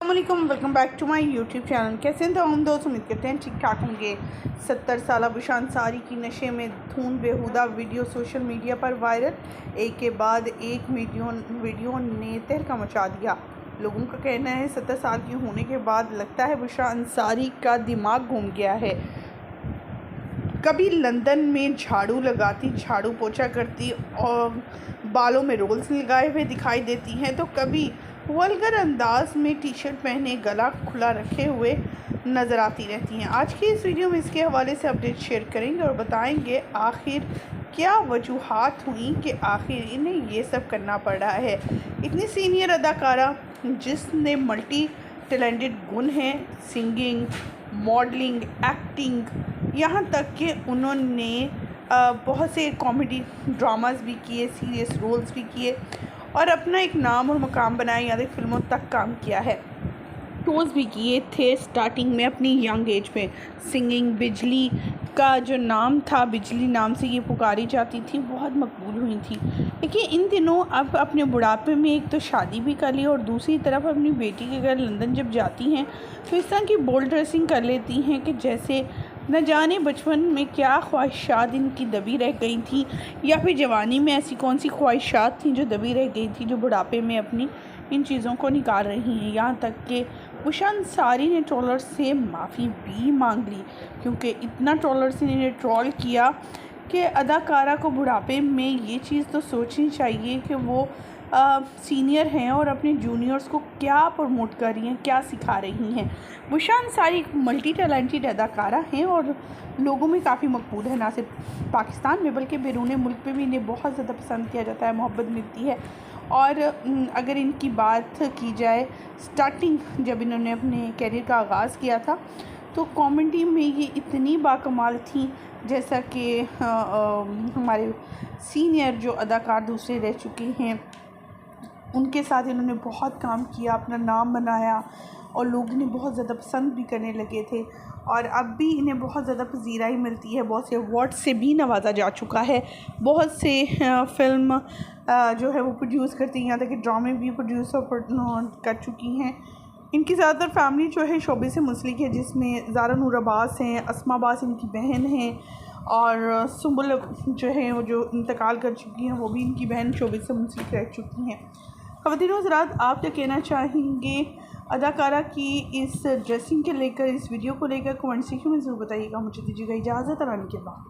अस्सलामुअलैकुम, welcome back to my YouTube channel. कैसे हैं तो हम दोस्त, उम्मीद करते हैं ठीक ठाक होंगे। 70 साल बुशरा अंसारी की नशे में धुन बेहुदा वीडियो सोशल मीडिया पर वायरल। एक के बाद एक वीडियो ने तहलका मचा दिया। लोगों का कहना है 70 साल की होने के बाद लगता है बुशरा अंसारी का दिमाग घूम गया है। कभी लंदन में झाड़ू लगाती, झाड़ू पोछा करती और बालों में रोल्स लगाए हुए दिखाई देती हैं, तो कभी वल्गर अंदाज में टी शर्ट पहने गला खुला रखे हुए नज़र आती रहती हैं। आज की इस वीडियो में इसके हवाले से अपडेट शेयर करेंगे और बताएंगे आखिर क्या वजूहात हुई कि आखिर इन्हें ये सब करना पड़ रहा है। इतनी सीनियर अदाकारा जिसने मल्टी टैलेंटेड गुण हैं, सिंगिंग, मॉडलिंग, एक्टिंग, यहाँ तक कि उन्होंने बहुत से कॉमेडी ड्रामास भी किए, सीरियस रोल्स भी किए और अपना एक नाम और मुकाम बनाया, यानी फिल्मों तक काम किया है। टूर्स भी किए थे स्टार्टिंग में अपनी यंग एज में। सिंगिंग, बिजली का जो नाम था, बिजली नाम से ये पुकारी जाती थी, बहुत मकबूल हुई थी। लेकिन इन दिनों अब अपने बुढ़ापे में एक तो शादी भी कर ली और दूसरी तरफ अपनी बेटी के घर लंदन जब जाती हैं तो इस तरह की बोल्ड ड्रेसिंग कर लेती हैं कि जैसे न जाने बचपन में क्या ख्वाहिशात इनकी दबी रह गई थी, या फिर जवानी में ऐसी कौन सी ख्वाहिशात थी जो दबी रह गई थी, जो बुढ़ापे में अपनी इन चीज़ों को निकाल रही हैं। यहाँ तक कि बुशरा अंसारी ने ट्रोलर से माफ़ी भी मांग ली, क्योंकि इतना ट्रोलर से इन्हें ट्रोल किया कि अदाकारा को बुढ़ापे में ये चीज़ तो सोचनी चाहिए कि वो सीनियर हैं और अपने जूनियर्स को क्या प्रमोट कर रही हैं, क्या सिखा रही हैं। बुशरा अंसारी एक मल्टी टैलेंटेड अदाकारा हैं और लोगों में काफ़ी मकबूल है, ना सिर्फ पाकिस्तान में बल्कि बैरून मुल्क पे भी इन्हें बहुत ज़्यादा पसंद किया जाता है, मोहब्बत मिलती है। और अगर इनकी बात की जाए स्टार्टिंग जब इन्होंने अपने कैरियर का आगाज़ किया था तो कॉमेडी में ये इतनी बाकमाल थी, जैसा कि हमारे सीनियर जो अदाकार दूसरे रह चुके हैं उनके साथ इन्होंने बहुत काम किया, अपना नाम बनाया और लोग इन्हें बहुत ज़्यादा पसंद भी करने लगे थे और अब भी इन्हें बहुत ज़्यादा पजीराई मिलती है। बहुत से अवार्ड से भी नवाजा जा चुका है, बहुत से फिल्म जो है वो प्रोड्यूस करती हैं, यहाँ तक कि ड्रामे भी प्रोड्यूस कर चुकी हैं। इनकी ज़्यादातर फैमिली जो है शोबे से मुंसलिक है, जिसमें ज़ारा नूर अब्बास हैं, अस्मा अब्बास इनकी बहन हैं और सुंबुल जो है वो जो इंतकाल कर चुकी हैं वो भी इनकी बहन शोबे से मुंसलिक रह चुकी हैं। ख़वातीन व हज़रात, आप क्या कहना चाहेंगे अदाकारा की इस ड्रेसिंग के लेकर, इस वीडियो को लेकर? कमेंट सेक्शन में ज़रूर बताइएगा। मुझे दीजिएगा इजाज़त, आने के बाद।